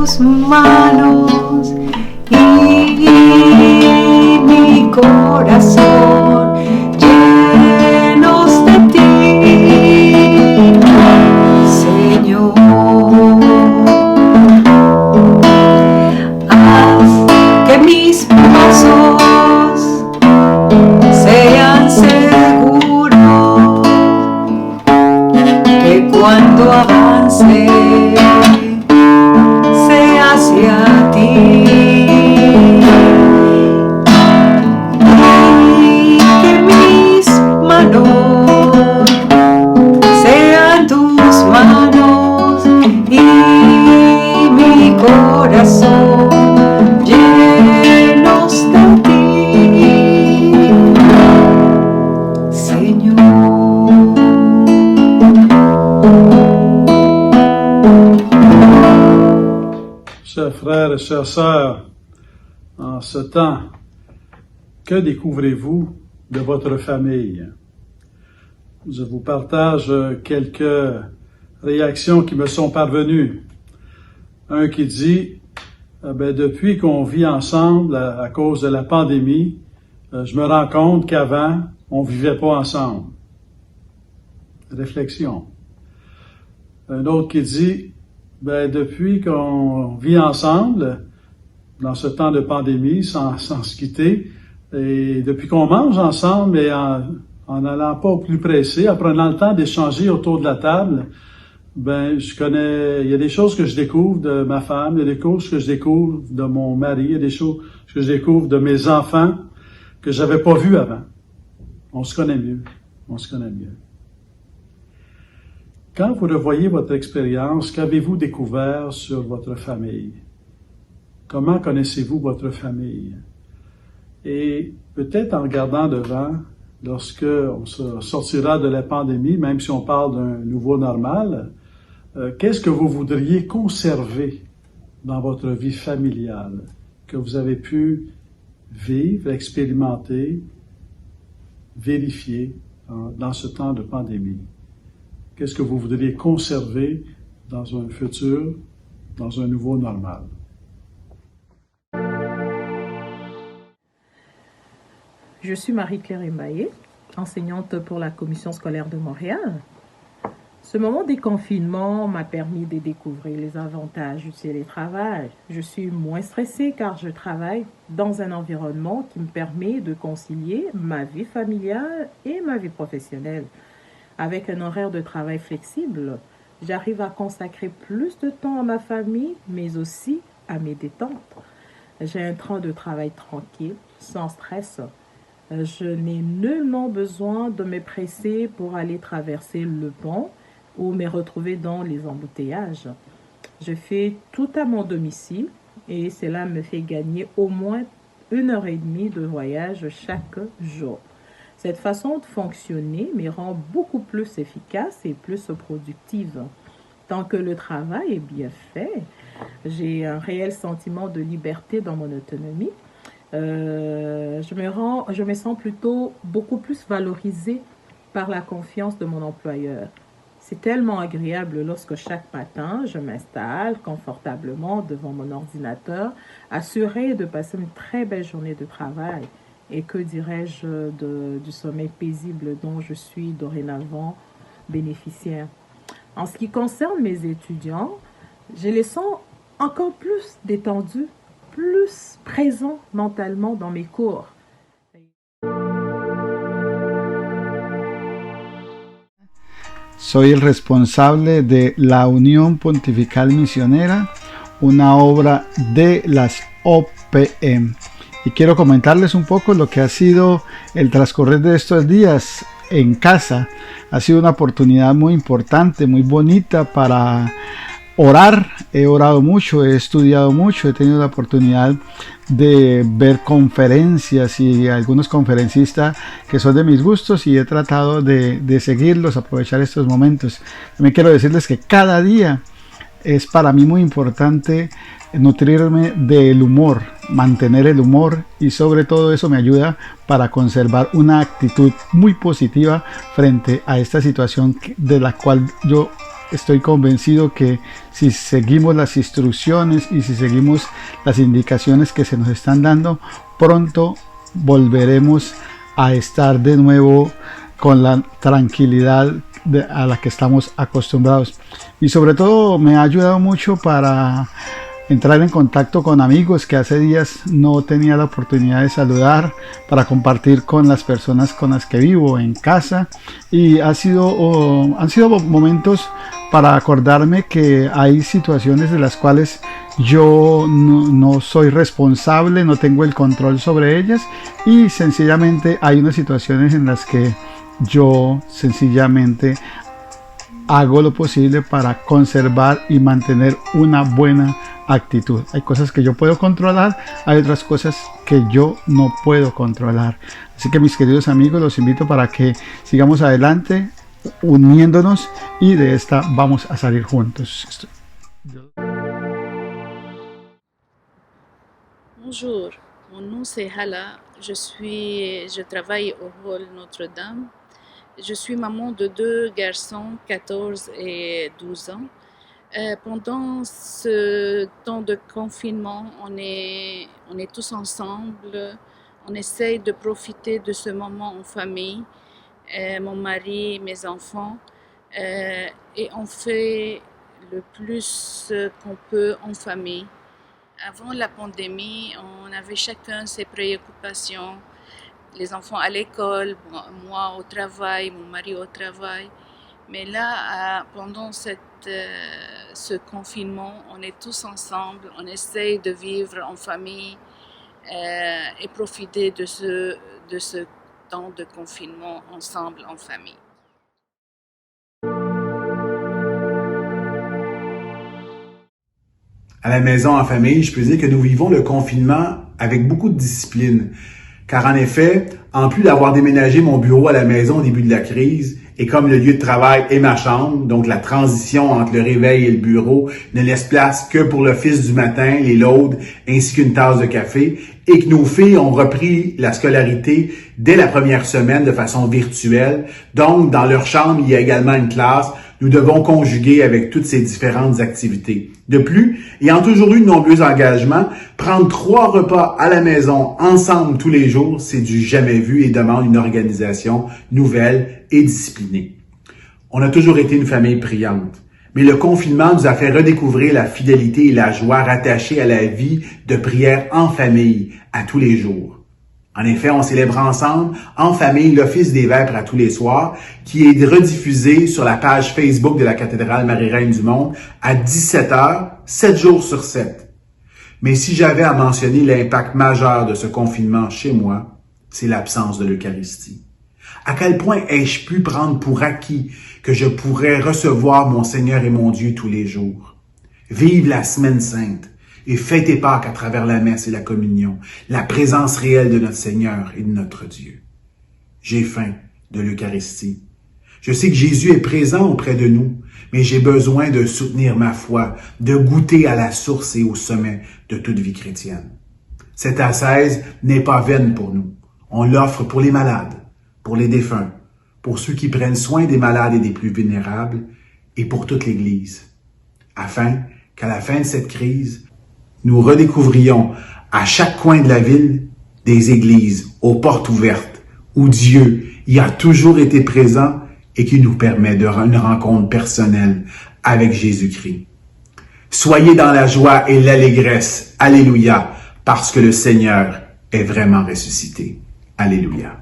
tus manos y mi corazón llenos de ti, Señor. Haz que mis pasos sean seguros, que cuando avance sea hacia ti, y que mis manos sean tus manos y mi corazón llenos de ti, Señor. Chers frères et chères sœurs, en ce temps, que découvrez-vous de votre famille? Je vous partage quelques réactions qui me sont parvenues. Un qui dit, depuis qu'on vit ensemble à cause de la pandémie, je me rends compte qu'avant, on ne vivait pas ensemble. Réflexion. Un autre qui dit, depuis qu'on vit ensemble, dans ce temps de pandémie, sans se quitter, et depuis qu'on mange ensemble, mais en n'allant pas au plus pressé, en prenant le temps d'échanger autour de la table, il y a des choses que je découvre de ma femme, il y a des choses que je découvre de mon mari, il y a des choses que je découvre de mes enfants que j'avais pas vues avant. On se connaît mieux. Quand vous revoyez votre expérience, qu'avez-vous découvert sur votre famille? Comment connaissez-vous votre famille? Et peut-être en regardant devant, lorsque on sortira de la pandémie, même si on parle d'un nouveau normal, qu'est-ce que vous voudriez conserver dans votre vie familiale, que vous avez pu vivre, expérimenter, vérifier dans ce temps de pandémie? Qu'est-ce que vous voudriez conserver dans un futur, dans un nouveau normal? Je suis Marie-Claire Embaye, enseignante pour la Commission scolaire de Montréal. Ce moment des confinements m'a permis de découvrir les avantages du télétravail. Je suis moins stressée car je travaille dans un environnement qui me permet de concilier ma vie familiale et ma vie professionnelle. Avec un horaire de travail flexible, j'arrive à consacrer plus de temps à ma famille, mais aussi à mes détentes. J'ai un temps de travail tranquille, sans stress. Je n'ai nullement besoin de me presser pour aller traverser le pont ou me retrouver dans les embouteillages. Je fais tout à mon domicile et cela me fait gagner au moins 1h30 de voyage chaque jour. Cette façon de fonctionner me rend beaucoup plus efficace et plus productive. Tant que le travail est bien fait, j'ai un réel sentiment de liberté dans mon autonomie. Je me sens plutôt beaucoup plus valorisée par la confiance de mon employeur. C'est tellement agréable lorsque chaque matin, je m'installe confortablement devant mon ordinateur, assurée de passer une très belle journée de travail. Et que dirais-je du sommeil paisible dont je suis dorénavant bénéficiaire. En ce qui concerne mes étudiants, je les sens encore plus détendus, plus présents mentalement dans mes cours. Soy el responsable de la Unión Pontifical Misionera, una obra de las OPM. Y quiero comentarles un poco lo que ha sido el transcurrir de estos días en casa. Ha sido una oportunidad muy importante, muy bonita para orar. He orado mucho, he estudiado mucho, he tenido la oportunidad de ver conferencias y algunos conferencistas que son de mis gustos y he tratado de seguirlos, aprovechar estos momentos. También quiero decirles que cada día es para mí muy importante nutrirme del humor, mantener el humor y sobre todo eso me ayuda para conservar una actitud muy positiva frente a esta situación de la cual yo estoy convencido que si seguimos las instrucciones y si seguimos las indicaciones que se nos están dando, pronto volveremos a estar de nuevo con la tranquilidad a la que estamos acostumbrados. Y sobre todo me ha ayudado mucho para entrar en contacto con amigos que hace días no tenía la oportunidad de saludar, para compartir con las personas con las que vivo en casa, y han sido momentos para acordarme que hay situaciones de las cuales yo no soy responsable, no tengo el control sobre ellas, y sencillamente hay unas situaciones en las que yo sencillamente hago lo posible para conservar y mantener una buena actitud. Hay cosas que yo puedo controlar, hay otras cosas que yo no puedo controlar. Así que, mis queridos amigos, los invito para que sigamos adelante uniéndonos, y de esta vamos a salir juntos. Bonjour, mon nom c'est Hala, je travaille au hall Notre-Dame. Je suis maman de 2 garçons, 14 et 12 ans. Pendant ce temps de confinement, on est tous ensemble, on essaye de profiter de ce moment en famille, mon mari, mes enfants, et on fait le plus qu'on peut en famille. Avant la pandémie, on avait chacun ses préoccupations, les enfants à l'école, moi au travail, mon mari au travail. Mais là, pendant ce confinement, on est tous ensemble, on essaye de vivre en famille et profiter de ce temps de confinement ensemble en famille. À la maison en famille, je peux dire que nous vivons le confinement avec beaucoup de discipline. Car en effet, en plus d'avoir déménagé mon bureau à la maison au début de la crise, et comme le lieu de travail est ma chambre, donc la transition entre le réveil et le bureau ne laisse place que pour l'office du matin, les laudes, ainsi qu'une tasse de café, et que nos filles ont repris la scolarité dès la première semaine de façon virtuelle. Donc, dans leur chambre, il y a également une classe. Nous devons conjuguer avec toutes ces différentes activités. De plus, ayant toujours eu de nombreux engagements, prendre 3 repas à la maison ensemble tous les jours, c'est du jamais vu et demande une organisation nouvelle et disciplinée. On a toujours été une famille priante, mais le confinement nous a fait redécouvrir la fidélité et la joie rattachées à la vie de prière en famille à tous les jours. En effet, on célèbre ensemble, en famille, l'Office des Vêpres à tous les soirs, qui est rediffusé sur la page Facebook de la cathédrale Marie-Reine du Monde à 17h, 7 jours sur 7. Mais si j'avais à mentionner l'impact majeur de ce confinement chez moi, c'est l'absence de l'Eucharistie. À quel point ai-je pu prendre pour acquis que je pourrais recevoir mon Seigneur et mon Dieu tous les jours? Vive la Semaine Sainte et fêtez Pâques à travers la messe et la communion, la présence réelle de notre Seigneur et de notre Dieu. J'ai faim de l'Eucharistie. Je sais que Jésus est présent auprès de nous, mais j'ai besoin de soutenir ma foi, de goûter à la source et au sommet de toute vie chrétienne. Cette ascèse n'est pas vaine pour nous. On l'offre pour les malades, pour les défunts, pour ceux qui prennent soin des malades et des plus vulnérables, et pour toute l'Église, afin qu'à la fin de cette crise, nous redécouvrions à chaque coin de la ville des églises aux portes ouvertes où Dieu y a toujours été présent et qui nous permet de une rencontre personnelle avec Jésus-Christ. Soyez dans la joie et l'allégresse. Alléluia, parce que le Seigneur est vraiment ressuscité. Alléluia.